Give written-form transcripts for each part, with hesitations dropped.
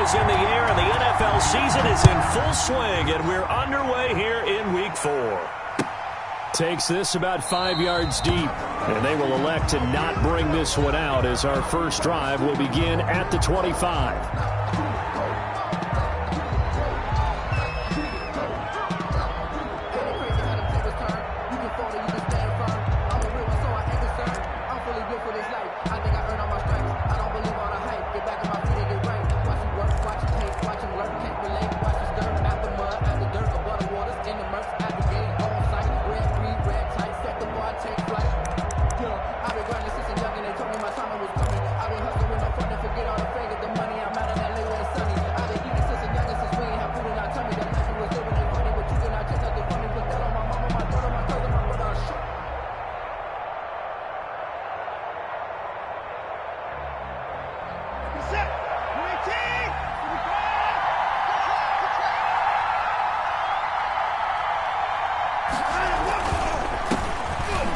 is in the air, and the NFL season is in full swing, and we're underway here in Week 4. Takes this about 5 yards deep, and they will elect to not bring this one out as our first drive will begin at the 25.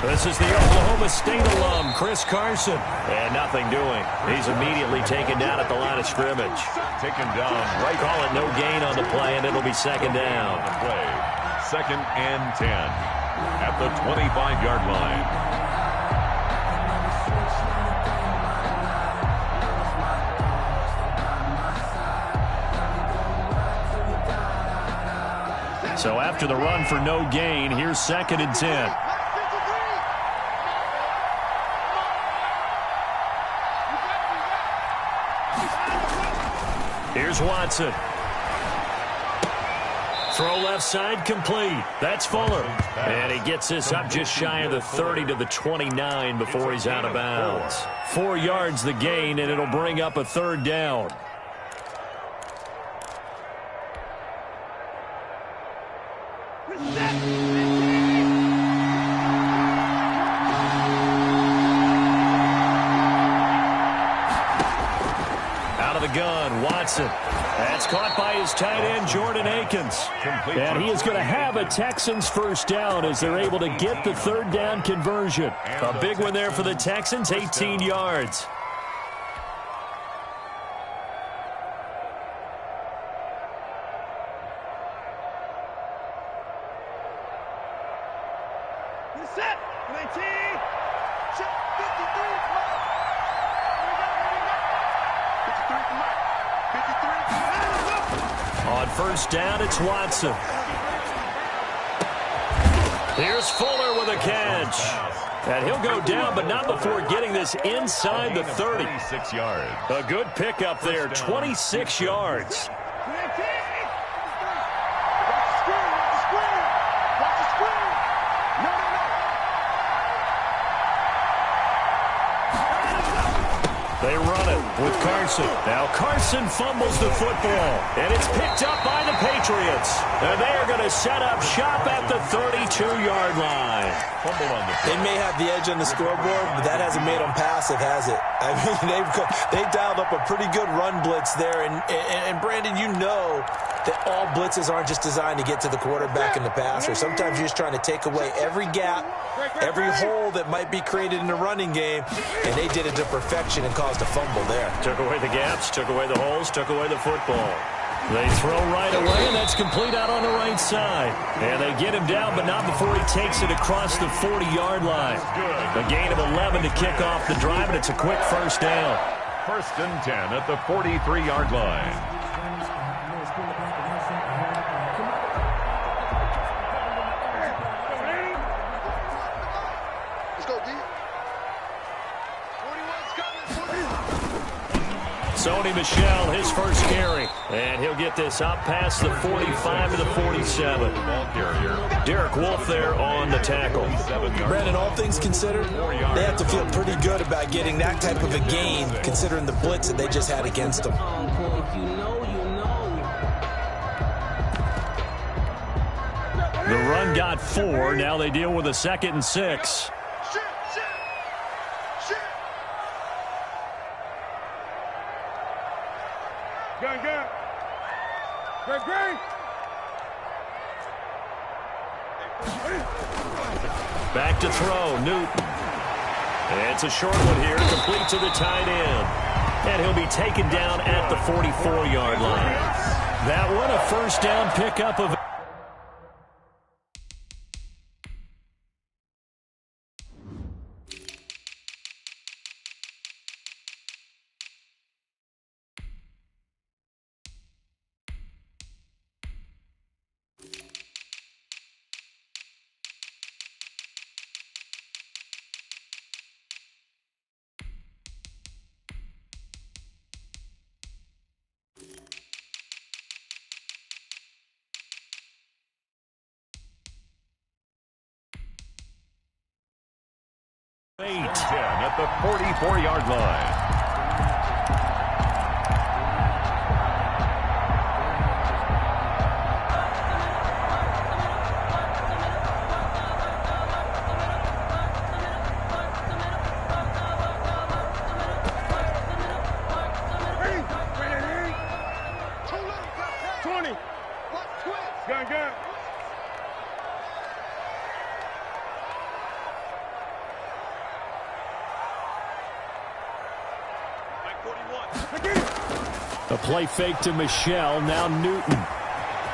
This is the Oklahoma State alum, Chris Carson. And nothing doing. He's immediately taken down at the line of scrimmage. Taken down right. Call it no gain on the play, and it'll be second down. Play. 2nd and 10 at the 25-yard line. So after the run for no gain, here's 2nd and 10. Here's Watson. Throw left side complete. That's Fuller. And he gets this up just shy of the 30 to the 29 before he's out of bounds. 4 yards the gain, and it'll bring up a 3rd down. Out of the gun, Watson. That's caught by his tight end, Jordan Akins. And he is going to have a Texans first down as they're able to get the 3rd down conversion. A big one there for the Texans, 18 yards. Set, 19, 53, On first down, it's Watson. Here's Fuller with a catch. And he'll go down, but not before getting this inside the 30. 26 yards. A good pickup there, 26 yards. They run it with Carson. Now Carson fumbles the football, and it's picked up by the Patriots. And they are going to set up shop at the 32-yard line. Fumble on the play. They may have the edge on the scoreboard, but that hasn't made them passive, has it? I mean, they dialed up a pretty good run blitz there. And Brandon, you know that all blitzes aren't just designed to get to the quarterback and the passer. Sometimes you're just trying to take away every gap, every hole that might be created in the running game, and they did it to perfection and caused a fumble there. Took away the gaps, took away the holes, took away the football. They throw right away, and that's complete out on the right side. And they get him down, but not before he takes it across the 40-yard line. A gain of 11 to kick off the drive, and it's a quick first down. 1st and 10 at the 43-yard line. Sony Michel, his first carry. And he'll get this up past the 45 to the 47. Derek Wolfe there on the tackle. Brandon, all things considered, they have to feel pretty good about getting that type of a gain, considering the blitz that they just had against them. The run got 4. Now they deal with a 2nd and 6. Back to throw, Newton. It's a short one here, complete to the tight end. And he'll be taken down at the 44-yard line. That one a first down pickup of... At the 44-yard line. A play fake to Michelle. Now Newton.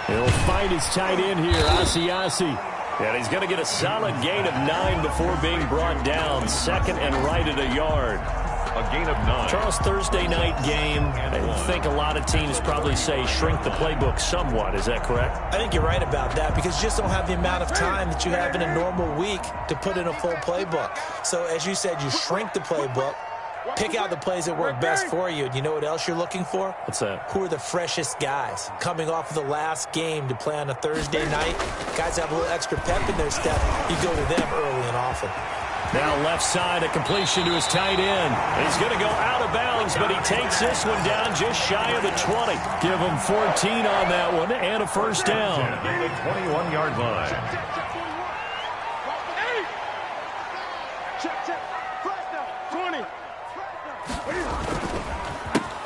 He'll find his tight end here, Asiasi. And he's going to get a solid gain of 9 before being brought down. Second and right at a yard. A gain of 9. Charles, Thursday night game. I think a lot of teams probably say shrink the playbook somewhat. Is that correct? I think you're right about that because you just don't have the amount of time that you have in a normal week to put in a full playbook. So as you said, you shrink the playbook. Pick out the plays that work best for you. And you know what else you're looking for? What's that? Who are the freshest guys coming off of the last game to play on a Thursday night? Guys have a little extra pep in their step. You go to them early and often. Now left side, a completion to his tight end. He's going to go out of bounds, but he takes this one down just shy of the 20. Give him 14 on that one and a first down. The 21-yard line.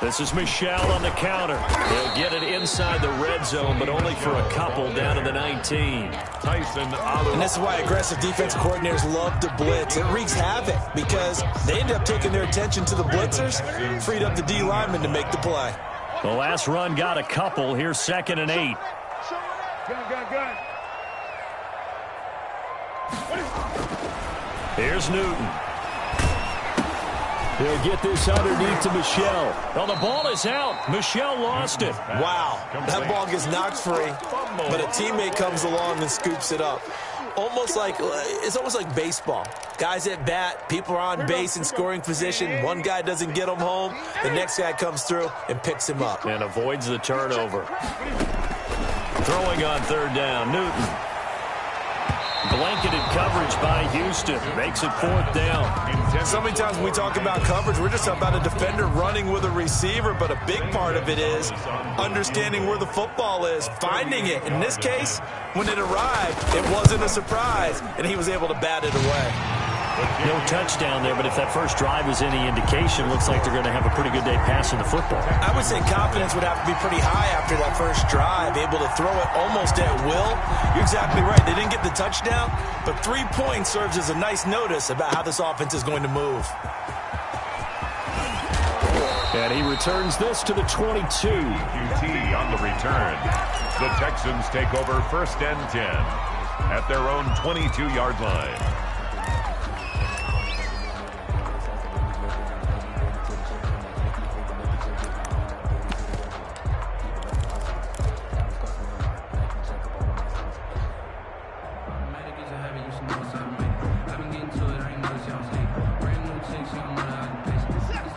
This is Michelle on the counter. He'll get it inside the red zone, but only for a couple down to the 19. Tyson Alu. And this is why aggressive defensive coordinators love to blitz. It wreaks havoc because they end up taking their attention to the blitzers, freed up the D lineman to make the play. The last run got a couple. Here's 2nd and 8. Here's Newton. He'll get this underneath to Michelle. Well, the ball is out. Michelle lost it. Wow, that ball gets knocked free, but a teammate comes along and scoops it up. It's almost like baseball. Guys at bat, people are on base in scoring position. One guy doesn't get him home. The next guy comes through and picks him up. And avoids the turnover. Throwing on 3rd down, Newton. Blanketed coverage by Houston. Makes it 4th down. So many times when we talk about coverage, we're just talking about a defender running with a receiver, but a big part of it is understanding where the football is, finding it. In this case, when it arrived, it wasn't a surprise, and he was able to bat it away. No touchdown there, but if that first drive is any indication, looks like they're going to have a pretty good day passing the football. I would say confidence would have to be pretty high after that first drive, able to throw it almost at will. You're exactly right. They didn't get the touchdown, but 3 points serves as a nice notice about how this offense is going to move. And he returns this to the 22. QT on the return. The Texans take over 1st and 10 at their own 22-yard line.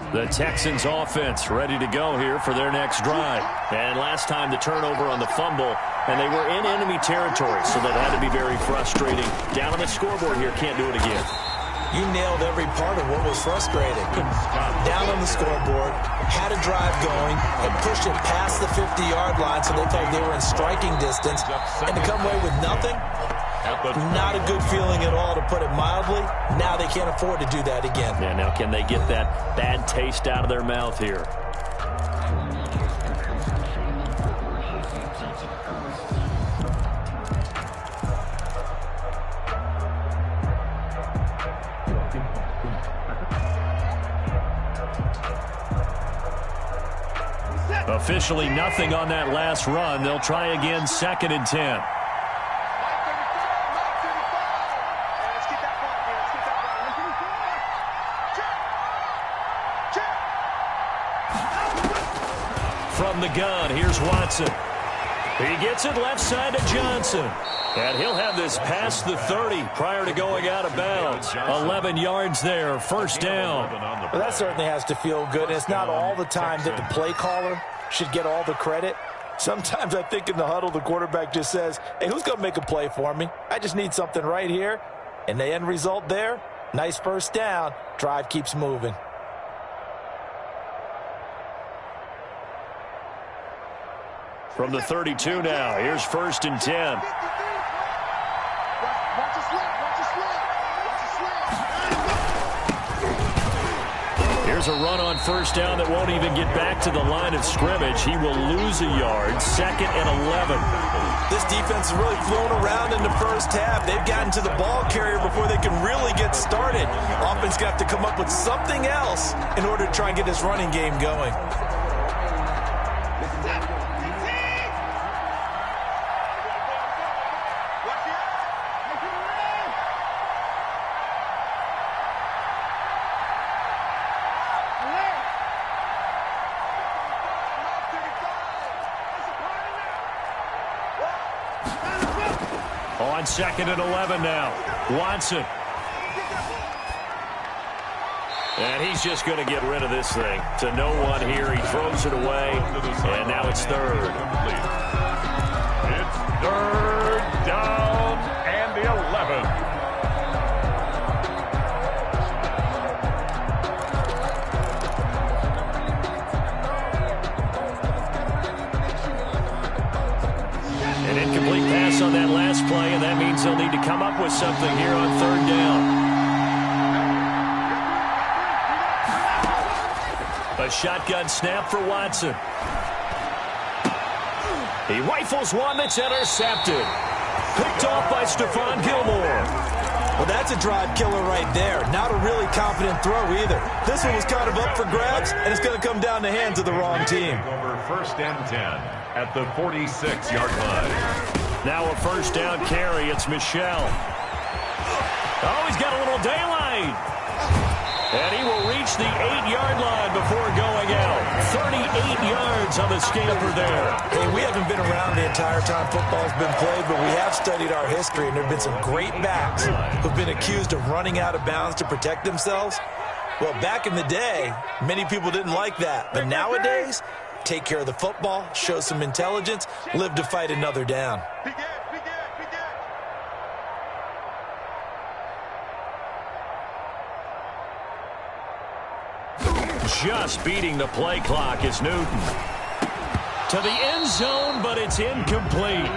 The Texans offense ready to go here for their next drive. And last time the turnover on the fumble, and they were in enemy territory, so that had to be very frustrating. Down on the scoreboard here, can't do it again. You nailed every part of what was frustrating. Down on the scoreboard, had a drive going, and pushed it past the 50-yard line so they felt they were in striking distance, and to come away with nothing, not a good feeling at all, to put it mildly. Now they can't afford to do that again. Yeah, now can they get that bad taste out of their mouth here? Officially nothing on that last run. They'll try again, 2nd and 10. From the gun, here's Watson. He gets it left side to Johnson. And he'll have this past the 30 prior to going out of bounds. 11 yards there, 1st down. Well, that certainly has to feel good. And it's not all the time that the play caller should get all the credit. Sometimes I think in the huddle, the quarterback just says, hey, who's going to make a play for me? I just need something right here. And the end result there, nice 1st down. Drive keeps moving. From the 32 now, here's 1st and 10. Here's a run on 1st down that won't even get back to the line of scrimmage. He will lose a yard, 2nd and 11. This defense is really flown around in the 1st half. They've gotten to the ball carrier before they can really get started. Offense got to come up with something else in order to try and get this running game going. On 2nd and 11 now. Watson. And he's just going to get rid of this thing. To no one here. He throws it away. And now it's 3rd. It's 3rd down and 11. An incomplete pass on that last play, and that means they'll need to come up with something here on 3rd down. A shotgun snap for Watson. He rifles one that's intercepted. Picked off by Stephon Gilmore. Well, that's a drive killer right there. Not a really confident throw either. This one was kind of up for grabs, and it's going to come down the hands of the wrong team. Over 1st and 10 at the 46-yard line. Now a 1st down carry. It's Michel. Oh, he's got a little daylight. And he will reach the 8-yard line before going out. 38 yards on the scamper there. Hey, we haven't been around the entire time football's been played, but we have studied our history, and there have been some great backs who've been accused of running out of bounds to protect themselves. Well, back in the day, many people didn't like that. But nowadays, take care of the football, show some intelligence, live to fight another down. Just beating the play clock is Newton. To the end zone, but it's incomplete.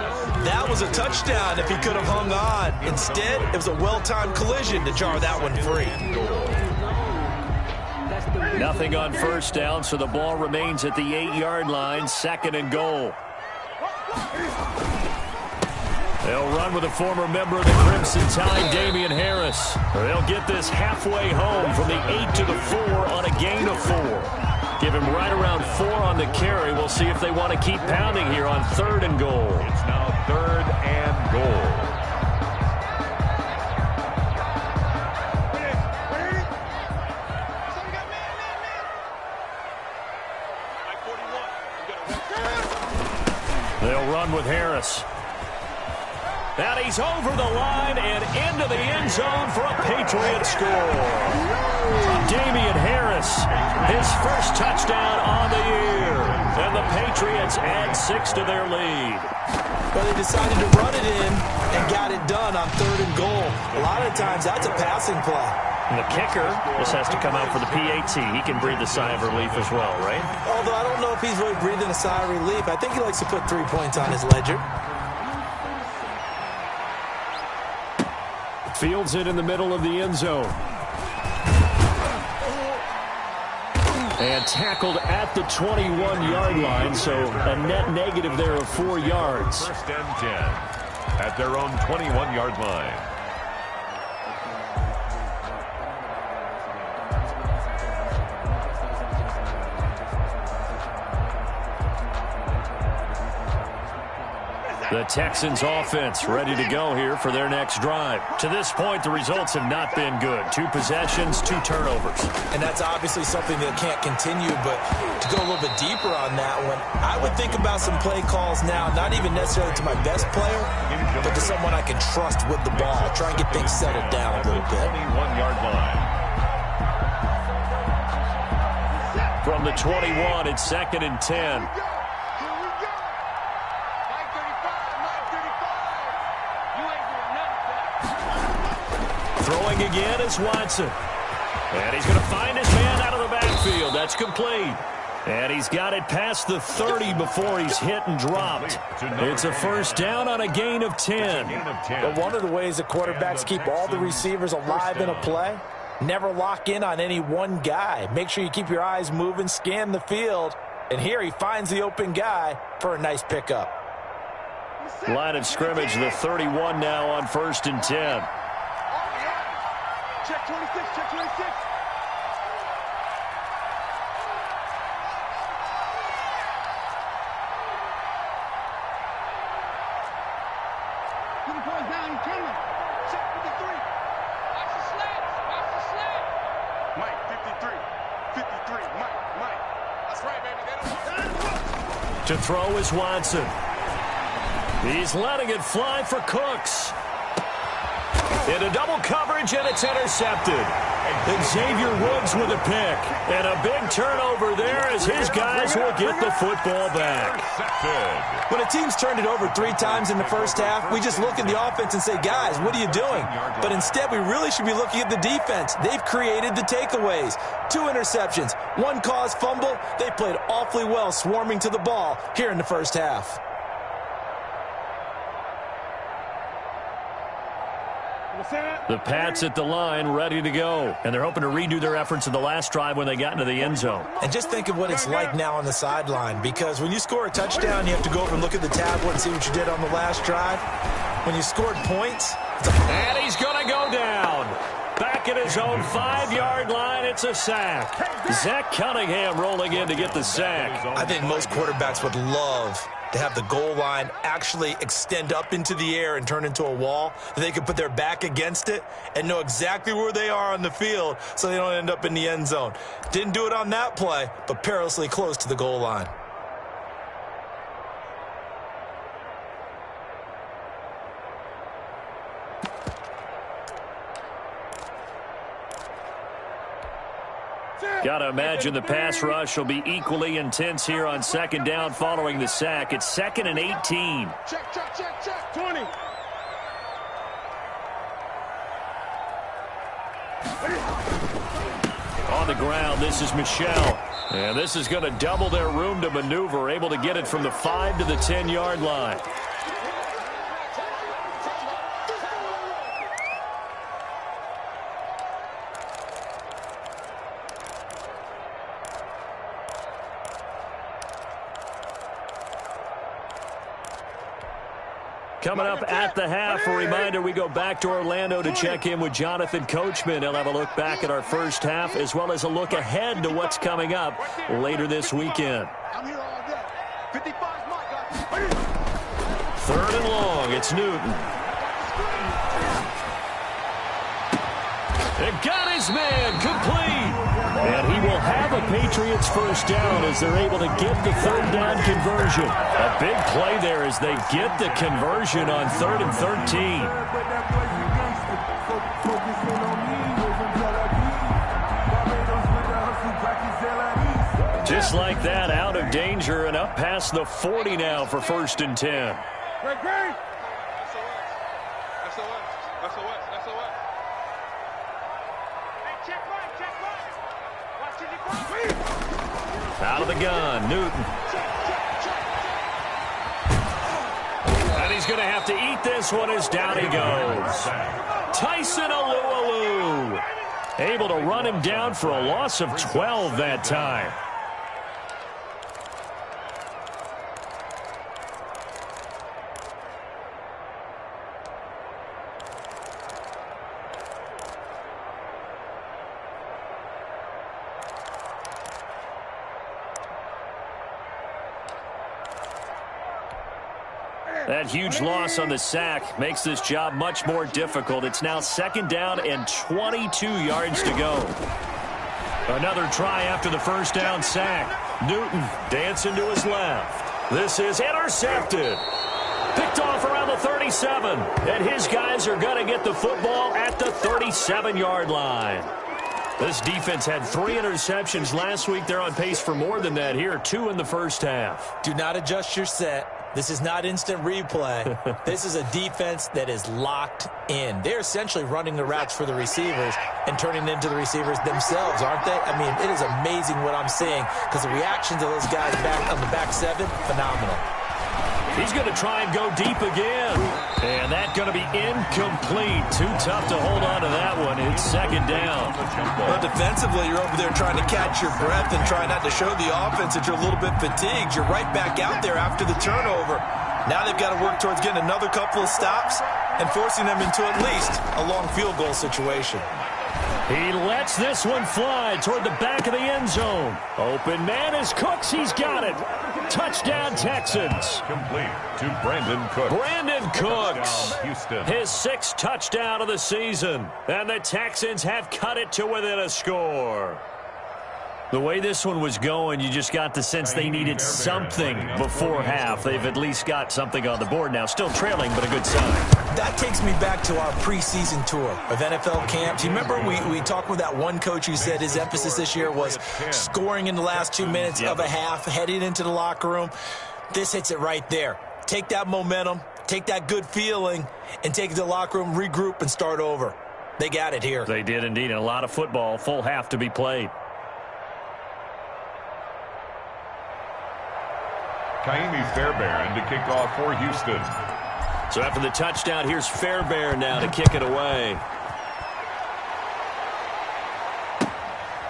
That was a touchdown if he could have hung on. Instead, it was a well-timed collision to jar that one free. Nothing on 1st down, so the ball remains at the 8-yard line, 2nd and goal. They'll run with a former member of the Crimson Tide, Damian Harris. They'll get this halfway home from the 8 to the 4 on a gain of 4. Give him right around 4 on the carry. We'll see if they want to keep pounding here on 3rd and goal. It's now 3rd and goal. They'll run with Harris. And he's over the line and into the end zone for a Patriot score. Damian Harris, his 1st touchdown on the year. And the Patriots add 6 to their lead. Well, they decided to run it in and got it done on 3rd and goal. A lot of times, that's a passing play. And the kicker just has to come out for the PAT. He can breathe a sigh of relief as well, right? Although I don't know if he's really breathing a sigh of relief. I think he likes to put 3 points on his ledger. Fields it in the middle of the end zone. And tackled at the 21-yard line, so a net negative there of 4 yards. 1st and 10 at their own 21-yard line. The Texans offense ready to go here for their next drive. To this point, the results have not been good. 2 possessions, 2 turnovers. And that's obviously something that can't continue, but to go a little bit deeper on that one, I would think about some play calls now, not even necessarily to my best player, but to someone I can trust with the ball. Try and get things settled down a little bit. 21-yard line. From the 21, it's 2nd and 10. Throwing again is Watson. And he's going to find his man out of the backfield. That's complete. And he's got it past the 30 before he's hit and dropped. It's a first down on a gain of 10. But one of the ways that quarterbacks keep all the receivers alive in a play, never lock in on any one guy. Make sure you keep your eyes moving, scan the field. And here he finds the open guy for a nice pickup. Line of scrimmage, the 31 now on 1st and 10. Check 26, check 26. Put the points down, you coming. Check 53. Watch the slants, watch the slant. Mike, 53, 53, Mike. That's right, baby. To throw is Watson. He's letting it fly for Cooks. Into double coverage, and it's intercepted. And Xavier Woods with a pick. And a big turnover there as his guys will get the football back. When a team's turned it over 3 times in the first half, we just look at the offense and say, guys, what are you doing? But instead, we really should be looking at the defense. They've created the takeaways. 2 interceptions, 1 caused fumble. They played awfully well swarming to the ball here in the first half. The Pats at the line ready to go. And they're hoping to redo their efforts in the last drive when they got into the end zone. And just think of what it's like now on the sideline, because when you score a touchdown, you have to go over and look at the tablet and see what you did on the last drive. When you scored points, and he's going to go down. Back at his own 5-yard line, it's a sack. Zach Cunningham rolling in to get the sack. I think most quarterbacks would love to have the goal line actually extend up into the air and turn into a wall. They could put their back against it and know exactly where they are on the field so they don't end up in the end zone. Didn't do it on that play, but perilously close to the goal line. Got to imagine the pass rush will be equally intense here on 2nd down following the sack. It's 2nd and 18. Check, 20. On the ground, this is Michelle. And this is going to double their room to maneuver, able to get it from the 5 to the 10-yard line. Coming up at the half, a reminder, we go back to Orlando to check in with Jonathan Coachman. He'll have a look back at our first half as well as a look ahead to what's coming up later this weekend. I'm here all day. 55's my guy. 3rd and long, it's Newton. They got his man complete. And he will have a Patriots first down as they're able to get the 3rd down conversion. A big play there as they get the conversion on 3rd and 13. Just like that, out of danger and up past the 40 now for 1st and 10. Great. Out of the gun, Newton. And he's going to have to eat this one as down he goes. Tyson Alualu able to run him down for a loss of 12 that time. That huge loss on the sack makes this job much more difficult. It's now 2nd down and 22 yards to go. Another try after the 1st down sack. Newton dancing to his left. This is intercepted. Picked off around the 37. And his guys are going to get the football at the 37-yard line. This defense had 3 interceptions last week. They're on pace for more than that here. 2 in the first half. Do not adjust your set. This is not instant replay. This is a defense that is locked in. They're essentially running the routes for the receivers and turning into the receivers themselves, aren't they? I mean, it is amazing what I'm seeing because the reactions of those guys back on the back 7, phenomenal. He's going to try and go deep again. And that's going to be incomplete. Too tough to hold on to that one. It's 2nd down. Well, defensively, you're over there trying to catch your breath and try not to show the offense that you're a little bit fatigued. You're right back out there after the turnover. Now they've got to work towards getting another couple of stops and forcing them into at least a long field goal situation. He lets this one fly toward the back of the end zone. Open man is Cooks. He's got it. Touchdown, Texans. Complete to Brandon Cooks. Brandon Cooks. Houston. His 6th touchdown of the season. And the Texans have cut it to within a score. The way this one was going, you just got the sense they needed something before half. They've at least got something on the board now. Still trailing, but a good sign. That takes me back to our preseason tour of NFL camps. You remember we talked with that one coach who said his emphasis this year was scoring in the last 2 minutes of a half, heading into the locker room. This hits it right there. Take that momentum, take that good feeling, and take it to the locker room, regroup, and start over. They got it here. They did indeed, and a lot of football, full half to be played. Kaimi Fairbairn to kick off for Houston. So after the touchdown, here's Fairbairn now to kick it away.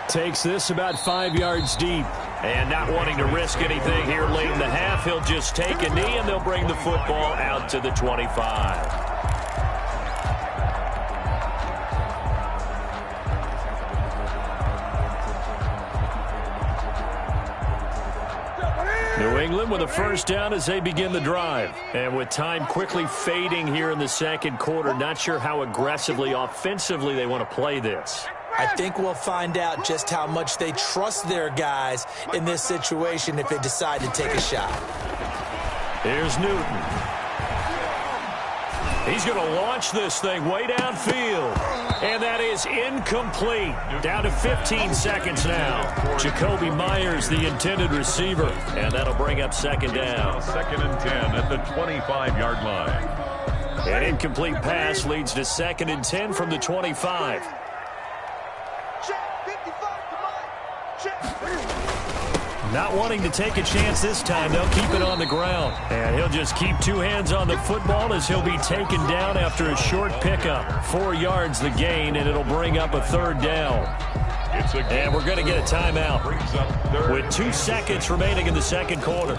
Takes this about 5 yards deep. And not wanting to risk anything here late in the half, he'll just take a knee and they'll bring the football out to the 25. New England with a 1st down as they begin the drive. And with time quickly fading here in the 2nd quarter, not sure how aggressively, offensively they want to play this. I think we'll find out just how much they trust their guys in this situation if they decide to take a shot. Here's Newton. He's going to launch this thing way downfield. And that is incomplete. Down to 15 seconds now. Jacoby Myers, the intended receiver. And that'll bring up 2nd down. 2nd and 10 at the 25-yard line. An incomplete pass leads to 2nd and 10 from the 25. Not wanting to take a chance this time, they'll keep it on the ground. And he'll just keep 2 hands on the football as he'll be taken down after a short pickup. 4 yards the gain, and it'll bring up a 3rd down. And we're going to get a timeout with 2 seconds remaining in the 2nd quarter.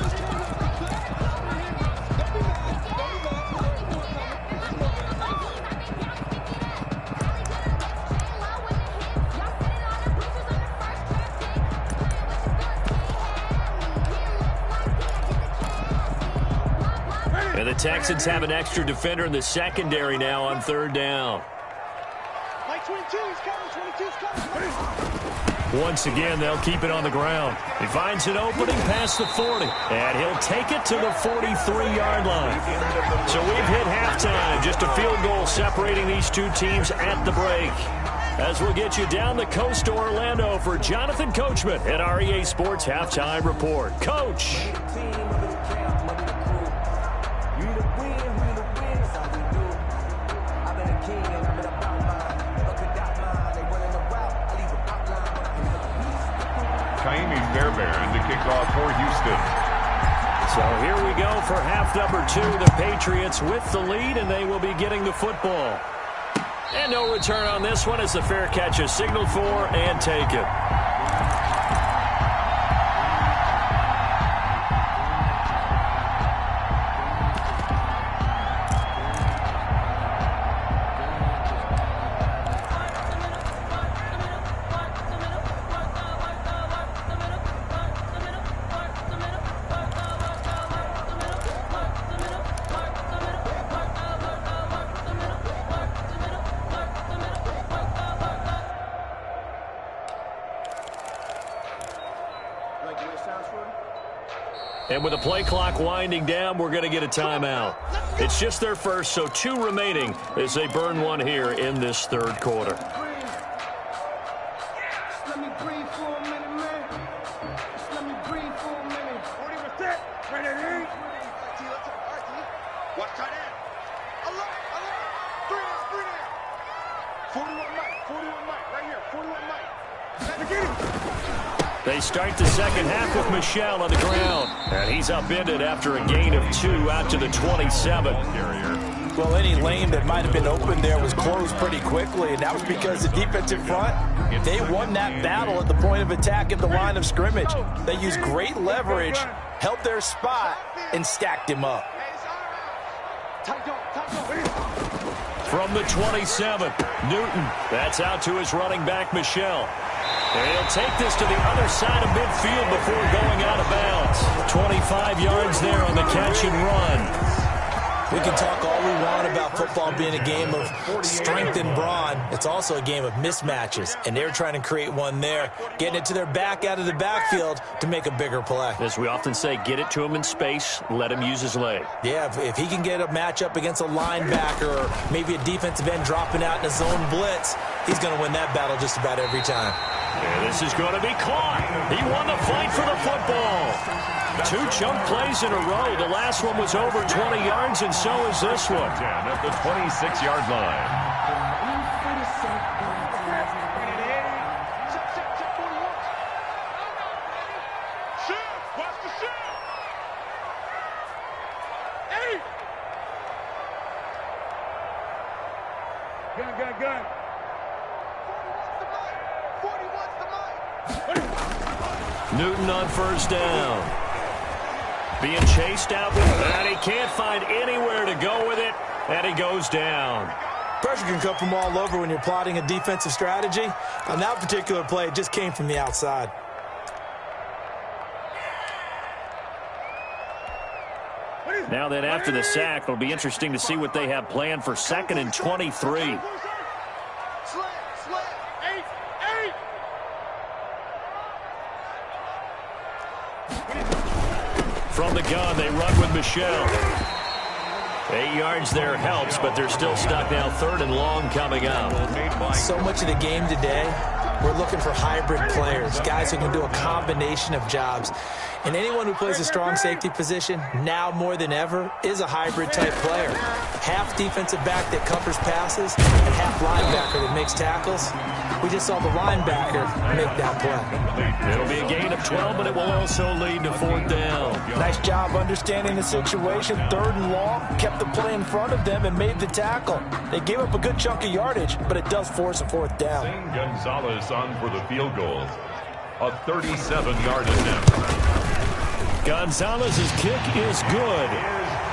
And the Texans have an extra defender in the secondary now on 3rd down. Once again, they'll keep it on the ground. He finds an opening past the 40, and he'll take it to the 43-yard line. So we've hit halftime, just a field goal separating these 2 teams at the break. As we'll get you down the coast to Orlando for Jonathan Coachman at our EA Sports Halftime Report. Coach. Kaimi Fairbairn to kick off for Houston. So here we go for half number 2. The Patriots with the lead, and they will be getting the football. And no return on this one as the fair catch is signaled for and taken. And with the play clock winding down, we're going to get a timeout. It's just their first, so 2 remaining as they burn one here in this third quarter. Let me breathe for a minute, man. Just let me breathe for a minute. 40%. Ready to eat? Watch tight end. Allah. 3 there. 41 Mike. Right here. 41 Mike. Let me get him. They start the second half with Michel on the ground. And he's upended after a gain of 2 out to the 27. Well, any lane that might have been open there was closed pretty quickly, and that was because the defensive front, they won that battle at the point of attack at the line of scrimmage. They used great leverage, held their spot, and stacked him up. From the 27, Newton. That's out to his running back, Michel. And he'll take this to the other side of midfield before going out of bounds. 25 yards there on the catch and run. We can talk all we want about football being a game of strength and brawn. It's also a game of mismatches, and they're trying to create one there, getting it to their back out of the backfield to make a bigger play. As we often say, get it to him in space, let him use his leg. Yeah, if he can get a matchup against a linebacker or maybe a defensive end dropping out in a zone blitz, he's going to win that battle just about every time. Yeah, this is going to be caught. He won the fight for the football. 2 chunk plays in a row. The last one was over 20 yards, and so is this one. 10 at the 26-yard line. Watch the shot. Hey. Gun. 41's the mic. Newton on first down. Being chased out with that. He can't find anywhere to go with it, and he goes down. Pressure can come from all over when you're plotting a defensive strategy. On that particular play, it just came from the outside. Now then, after the sack, it'll be interesting to see what they have planned for 2nd and 23. Slant. 8. From the gun, they run with Michel. 8 yards there helps, but they're still stuck now. 3rd and long coming up. So much of the game today, we're looking for hybrid players, guys who can do a combination of jobs. And anyone who plays a strong safety position, now more than ever, is a hybrid-type player. Half defensive back that covers passes and half linebacker that makes tackles. We just saw the linebacker make that play. It'll be a gain of 12, but it will also lead to 4th down. Nice job understanding the situation. 3rd and long, kept the play in front of them and made the tackle. They gave up a good chunk of yardage, but it does force a 4th down. Gonzalez on for the field goal. A 37-yard attempt. Gonzalez's kick is good.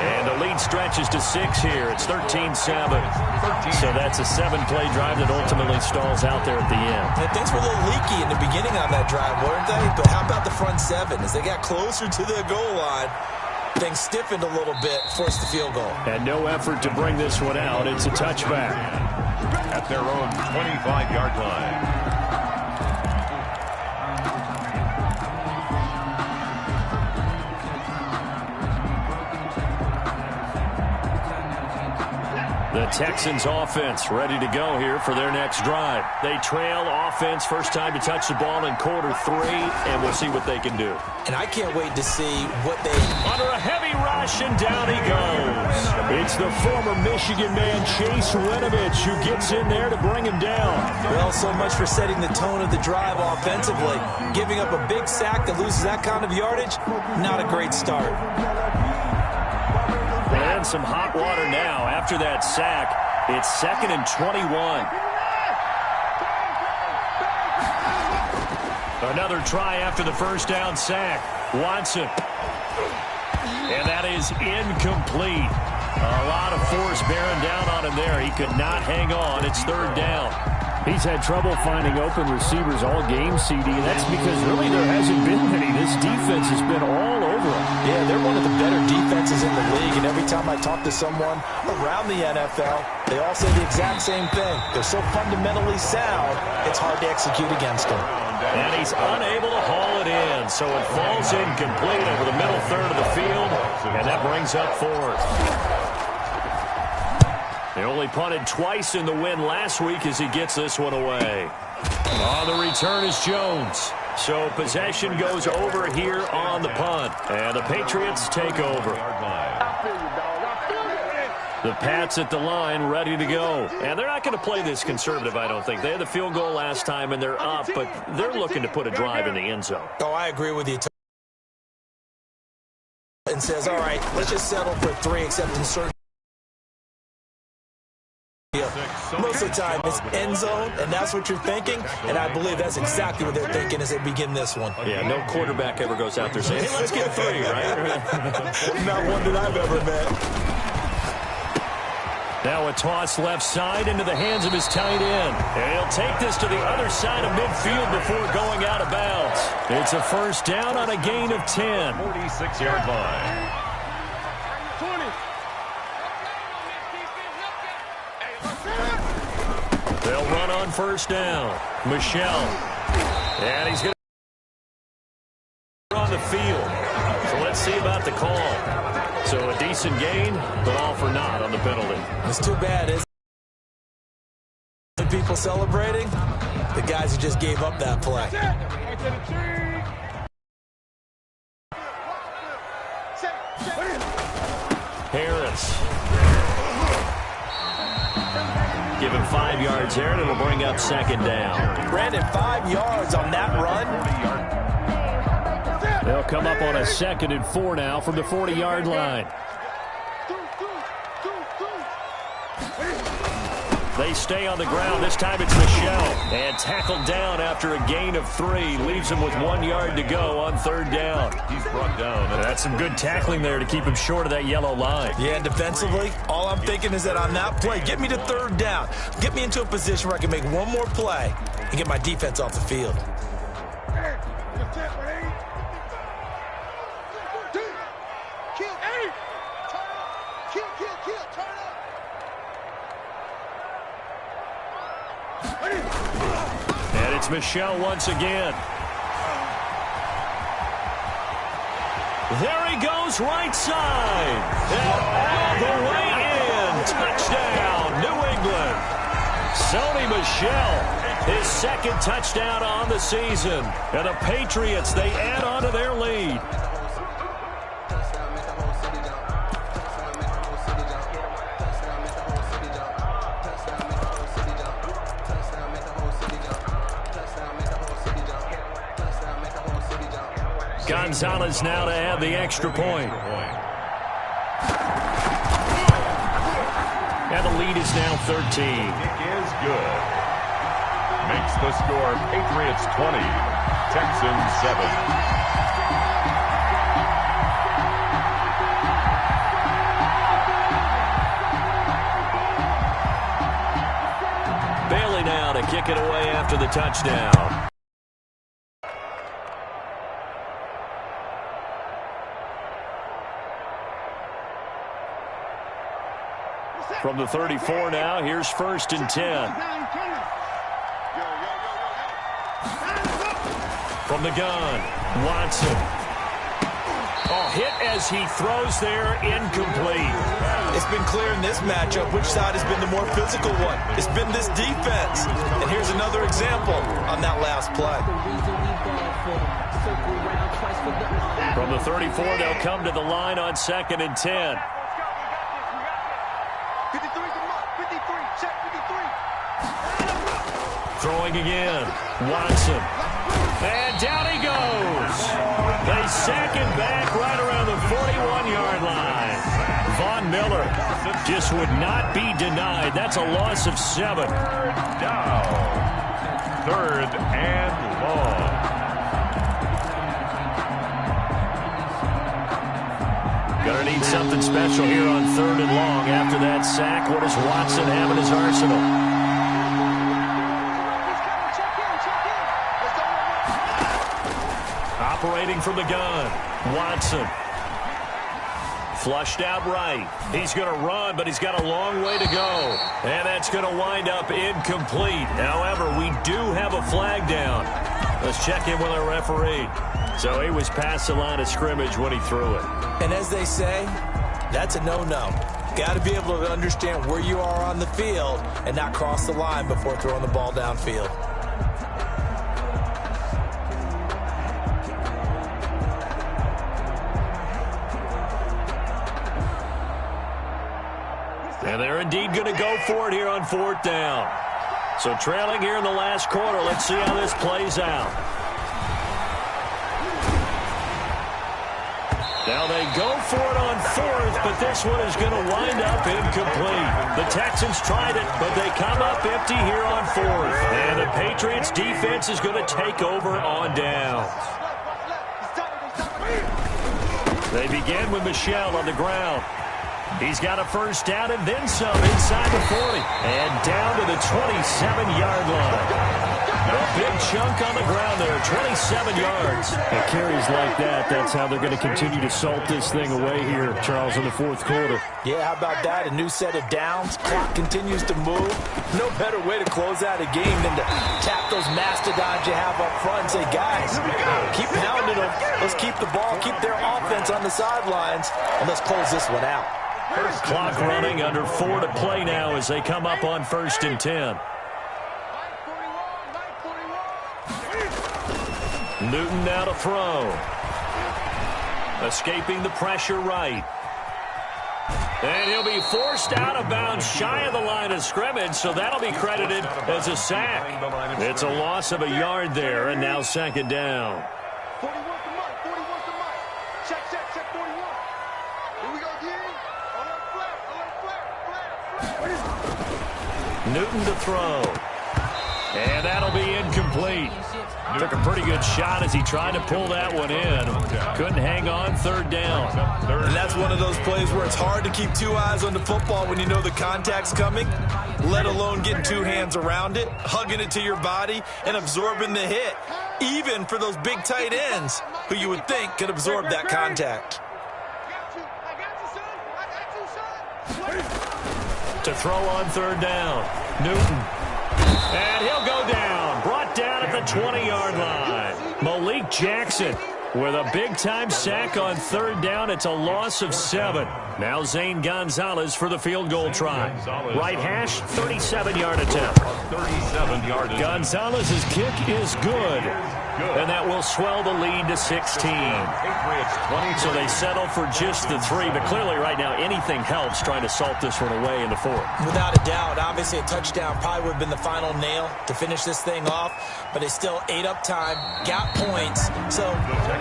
And the lead stretches to 6 here. It's 13-7. So that's a 7-play drive that ultimately stalls out there at the end. And things were a little leaky in the beginning on that drive, weren't they? But how about the front 7? As they got closer to the goal line, things stiffened a little bit, forced the field goal. And no effort to bring this one out. It's a touchback. At their own 25-yard line. The Texans offense ready to go here for their next drive. They trail offense, first time to touch the ball in quarter 3, and we'll see what they can do. And I can't wait to see what they... Under a heavy rush, and down he goes. It's the former Michigan man, Chase Winovich, who gets in there to bring him down. Well, so much for setting the tone of the drive offensively. Giving up a big sack that loses that kind of yardage, not a great start. And some hot water now. After that sack, it's 2nd and 21. Another try after the first down sack. Watson. And that is incomplete. A lot of force bearing down on him there. He could not hang on. It's 3rd down. He's had trouble finding open receivers all game, CD, and that's because really there hasn't been many. This defense has been all over him. Yeah, they're one of the better defenses in the league, and every time I talk to someone around the NFL, they all say the exact same thing. They're so fundamentally sound, it's hard to execute against them. And he's unable to haul it in. again. So it falls incomplete over the middle third of the field, and that brings up fourth. They only punted twice in the win last week as he gets this one away. On the return is Jones. So possession goes over here on the punt, and the Patriots take over. The Pats at the line, ready to go. And they're not going to play this conservative, I don't think. They had the field goal last time, and they're up, but they're looking to put a drive in the end zone. Oh, I agree with you. And says, all right, let's just settle for 3, except in certain. Most of the time, it's end zone, and that's what you're thinking, and I believe that's exactly what they're thinking as they begin this one. Yeah, no quarterback ever goes out there saying, hey, let's get 3, right? Not one that I've ever met. Now a toss left side into the hands of his tight end. And he'll take this to the other side of midfield before going out of bounds. It's a first down on a gain of 10. 46-yard line. 20. They'll run on first down. Michelle. And he's going to on the field. So let's see about the call. So a decent gain, but all for naught on the penalty. It's too bad, isn't it? People celebrating, the guys who just gave up that play. Harris. Give him 5 yards there, and it'll bring up second down. Brandon, 5 yards on that run. They'll come up on a 2nd and 4 now from the 40-yard line. They stay on the ground. This time it's Michelle. And tackled down after a gain of 3. Leaves him with 1 yard to go on third down. He's brought down. That's some good tackling there to keep him short of that yellow line. Yeah, and defensively, all I'm thinking is that on that play, get me to third down. Get me into a position where I can make one more play and get my defense off the field. And it's Michelle once again. There he goes, right side. And all the way in. Touchdown, New England. Sony Michel, his 2nd touchdown on the season. And the Patriots, they add on to their lead. Gonzalez now to add the extra point. And the lead is now 13. Kick is good. Makes the score Patriots 20, Texans 7. Bailey now to kick it away after the touchdown. From the 34 now, here's 1st and 10. From the gun, Watson. Oh, hit as he throws there, incomplete. It's been clear in this matchup which side has been the more physical one. It's been this defense. And here's another example on that last play. From the 34, they'll come to the line on 2nd and 10. 53, check 53. Throwing again, Watson. And down he goes. They sack him back right around the 41-yard line. Von Miller just would not be denied. That's a loss of 7. Down. 3rd and long. Gonna need something special here on 3rd and long. After that sack, what does Watson have in his arsenal? Operating from the gun, Watson. Flushed out right. He's going to run, but he's got a long way to go. And that's going to wind up incomplete. However, we do have a flag down. Let's check in with our referee. So he was past the line of scrimmage when he threw it. And as they say, that's a no-no. Got to be able to understand where you are on the field and not cross the line before throwing the ball downfield. And they're indeed going to go for it here on 4th down. So trailing here in the last quarter, let's see how this plays out. Now they go for it on 4th, but this one is going to wind up incomplete. The Texans tried it, but they come up empty here on 4th. And the Patriots defense is going to take over on downs. They begin with Michel on the ground. He's got a first down and then some inside the 40. And down to the 27-yard line. A big chunk on the ground there, 27 yards. It carries like that. That's how they're going to continue to salt this thing away here, Charles, in the 4th quarter. Yeah, how about that? A new set of downs. Clock continues to move. No better way to close out a game than to tap those mastodons you have up front and say, guys, keep pounding them. Let's keep the ball, keep their offense on the sidelines, and let's close this one out. Clock running, under 4 to play now as they come up on 1st and 10. Newton now to throw. Escaping the pressure right. And he'll be forced out of bounds shy of the line of scrimmage, so that'll be credited as a sack. It's a loss of a yard there, and now 2nd down. 41 to Mike, 41 to Mike. Check, 41. Here we go again. Flare. Newton to throw. And that'll be incomplete. Took a pretty good shot as he tried to pull that one in. Couldn't hang on 3rd down. And that's one of those plays where it's hard to keep 2 eyes on the football when you know the contact's coming, let alone getting 2 hands around it, hugging it to your body, and absorbing the hit, even for those big tight ends who you would think could absorb that contact. To throw on 3rd down. Newton. And he'll go down. Brought down at the 20-yard line. Malik Jackson with a big-time sack on 3rd down. It's a loss of 7. Now Zane Gonzalez for the field goal try. Right hash, 37-yard attempt. 37-yard attempt. Gonzalez's kick is good. And that will swell the lead to 16. So they settle for just the 3. But clearly right now anything helps trying to salt this one away in the 4th. Without a doubt, obviously a touchdown probably would have been the final nail to finish this thing off. But they still ate up time, got points. So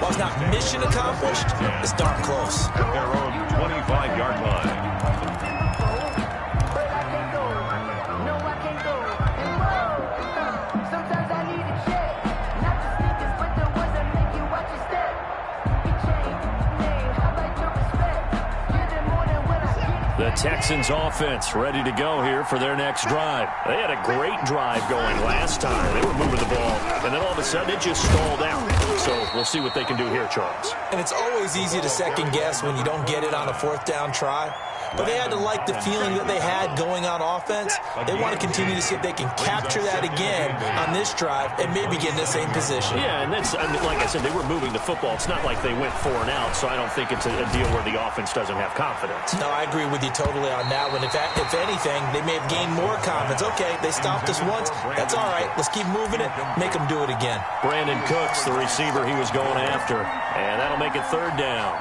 while it's not mission accomplished, it's darn close. At their own 25-yard line. The Texans offense ready to go here for their next drive. They had a great drive going last time. They were moving the ball, and then all of a sudden it just stalled out. So we'll see what they can do here, Charles. And it's always easy to second guess when you don't get it on a 4th down try. But they had to like the feeling that they had going on offense. They want to continue to see if they can capture that again on this drive and maybe get in the same position. Yeah, and that's, I mean, like I said, they were moving the football. It's not like they went 4 and out, so I don't think it's a deal where the offense doesn't have confidence. No, I agree with you totally on that one. If anything, they may have gained more confidence. Okay, they stopped us once. That's all right. Let's keep moving it. Make them do it again. Brandon Cooks, the receiver he was going after. And that'll make it 3rd down.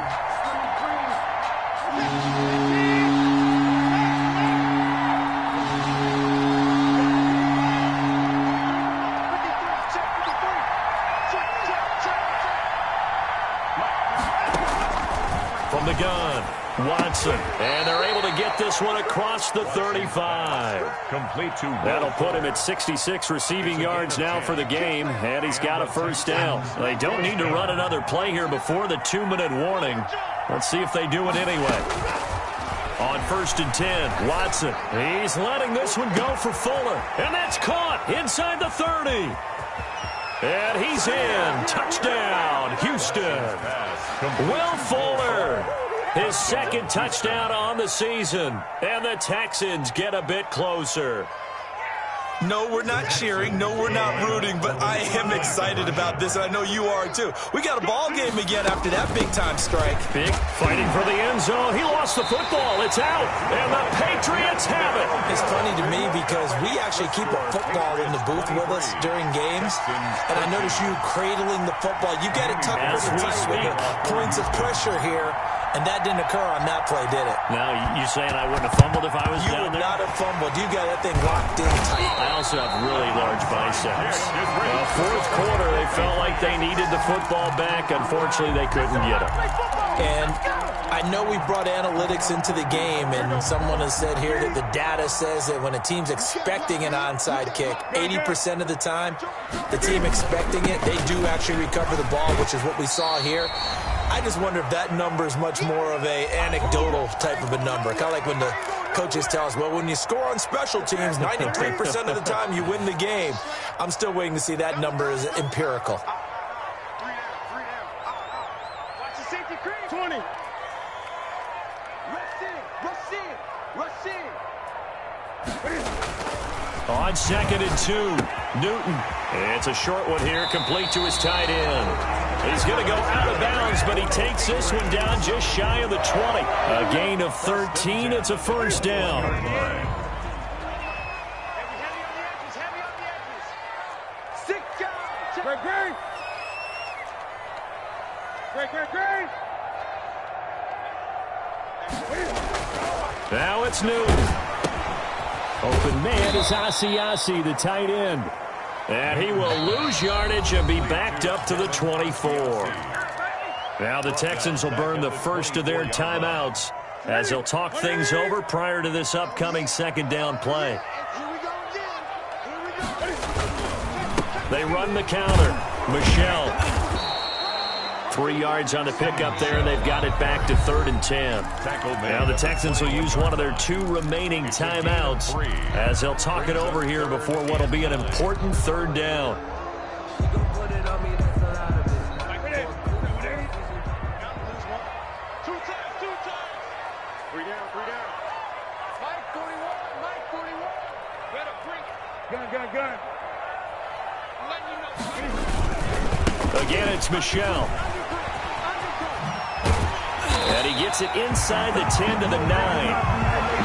From the gun, Watson, and they're able to get this one across the 35. Complete to That'll put him at 66 receiving yards now for the game, and he's got a first down. They don't need to run another play here before the 2-minute warning. Let's see if they do it anyway. On 1st and 10, Watson. He's letting this one go for Fuller, and that's caught inside the 30. And he's in. Touchdown, Houston. Will Fuller, his 2nd touchdown on the season. And the Texans get a bit closer. No, we're not cheering. No, we're not rooting. But I am excited about this, and I know you are too. We got a ball game again after that big-time strike. Big fighting for the end zone. He lost the football. It's out, and the Patriots have it. It's funny to me because we actually keep a football in the booth with us during games, and I notice you cradling the football. You get it tucked pretty tight with the points of pressure here. And that didn't occur on that play, did it? Now, you saying I wouldn't have fumbled if I was You down would there? not have fumbled. You got that thing locked in tight. I also have really large biceps. Fourth quarter, they felt like they needed the football back. Unfortunately, they couldn't get it. And I know we brought analytics into the game, and someone has said here that the data says that when a team's expecting an onside kick, 80% of the time, the team expecting it, they do actually recover the ball, which is what we saw here. I just wonder if that number is much more of a anecdotal type of a number. Kind of like when the coaches tell us, well, when you score on special teams, 93% of the time you win the game. I'm still waiting to see that number is empirical. 3 down. Watch the safety cream. 20. Rush in. On 2nd and 2, Newton. It's a short one here, complete to his tight end. He's going to go out of bounds, but he takes this one down just shy of the 20. A gain of 13. It's a first down. Heavy on the edges. 6 guys. Great. Now it's Newton. Open man is Asiasi, the tight end. And he will lose yardage and be backed up to the 24. Now the Texans will burn the first of their timeouts as they'll talk things over prior to this upcoming second down play. They run the counter. Michelle. 3 yards on the pickup there, and they've got it back to 3rd and 10. Now the Texans will use one of their 2 remaining timeouts as they'll talk it over here before what will be an important 3rd down. Gun. Again, it's Michelle. And he gets it inside the 10 to the 9.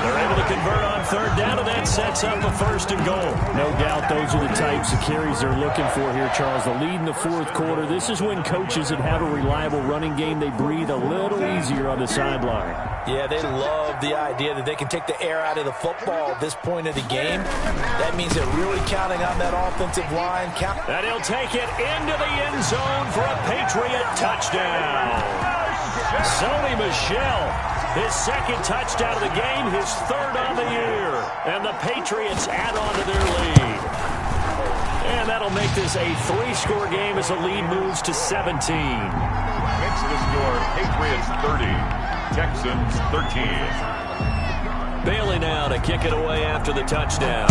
They're able to convert on 3rd down, and that sets up a 1st and goal. No doubt those are the types of carries they're looking for here, Charles. The lead in the 4th quarter. This is when coaches that have a reliable running game, they breathe a little easier on the sideline. Yeah, they love the idea that they can take the air out of the football at this point of the game. That means they're really counting on that offensive line. And he'll take it into the end zone for a Patriot touchdown. Sony Michel, his 2nd touchdown of the game, his 3rd on the year. And the Patriots add on to their lead. And that'll make this a 3-score game as the lead moves to 17. Makes the score Patriots 30, Texans 13. Bailey now to kick it away after the touchdown.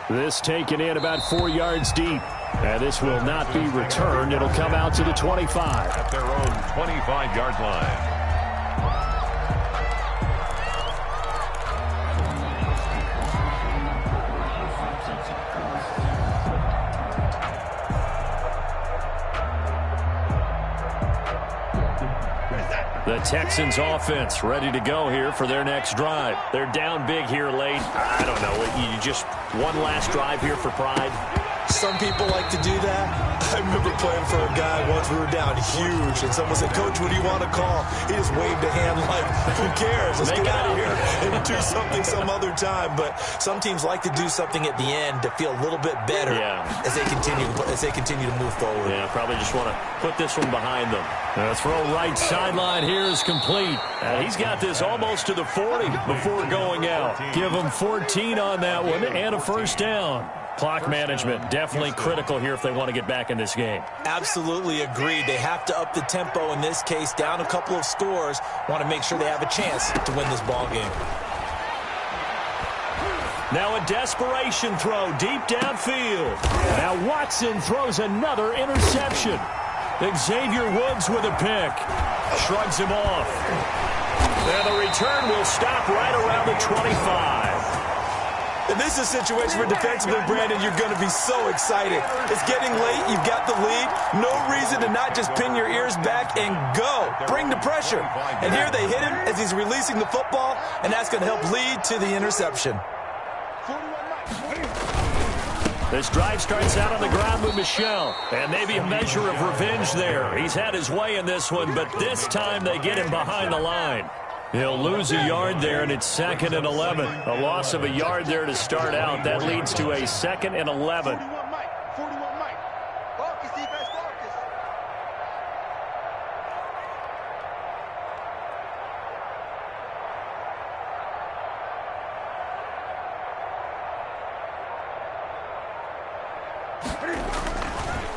This taken in about 4 yards deep. And this will not be returned. It'll come out to the 25. At their own 25-yard line. The Texans offense ready to go here for their next drive. They're down big here late. I don't know. You just one last drive here for pride. Some people like to do that. I remember playing for a guy once. We were down huge, and someone said, "Coach, what do you want to call?" He just waved a hand like, "Who cares? Let's get out of here and do something some other time." But some teams like to do something at the end to feel a little bit better as they continue to move forward. Yeah, probably just want to put this one behind them. The throw right sideline here is complete. He's got this almost to the 40 before going out. Give him 14 on that one and a first down. Clock management definitely critical here if they want to get back in this game. Absolutely agreed. They have to up the tempo in this case, down a couple of scores. Want to make sure they have a chance to win this ball game. Now a desperation throw deep downfield. Now Watson throws another interception. Xavier Woods with a pick. Shrugs him off. And the return will stop right around the 25. And this is a situation where defensively, Brandon, you're going to be so excited. It's getting late. You've got the lead. No reason to not just pin your ears back and go. Bring the pressure. And here they hit him as he's releasing the football, and that's going to help lead to the interception. This drive starts out on the ground with Michel, and maybe a measure of revenge there. He's had his way in this one, but this time they get him behind the line. He'll lose a yard there, and it's 2nd and 11. A loss of a yard there to start out. That leads to a 2nd and 11. 41 Mike. Focus, defense, focus.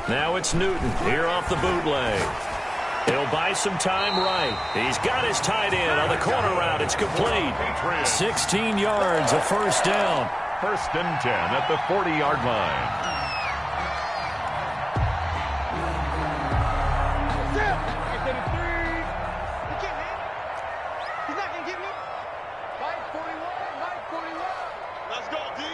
Now it's Newton here off the bootleg. He'll buy some time right. He's got his tight end on the corner route. It's complete. 16 yards, a first down. 1st and 10 at the 40-yard line. He's not going to get me. Mike 41. Let's go, D.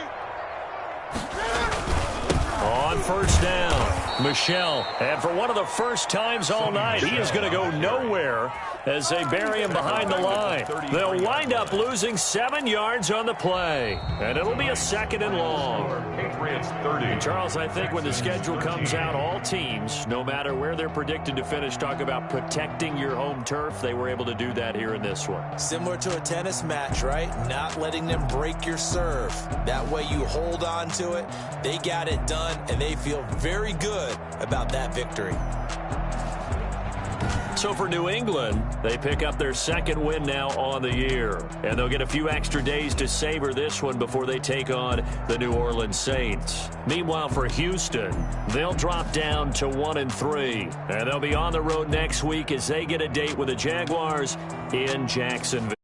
On first down, Michel. And for one of the first times all night, he is going to go nowhere as they bury him behind the line. They'll wind up losing 7 yards on the play. And it'll be a 2nd and long. Patriots 30. Charles, I think when the schedule comes out, all teams, no matter where they're predicted to finish, talk about protecting your home turf. They were able to do that here in this one. Similar to a tennis match, right? Not letting them break your serve. That way you hold on to it. They got it done, and they feel very good about that victory. So for New England, they pick up their 2nd win now on the year. And they'll get a few extra days to savor this one before they take on the New Orleans Saints. Meanwhile, for Houston, they'll drop down to 1-3. And they'll be on the road next week as they get a date with the Jaguars in Jacksonville.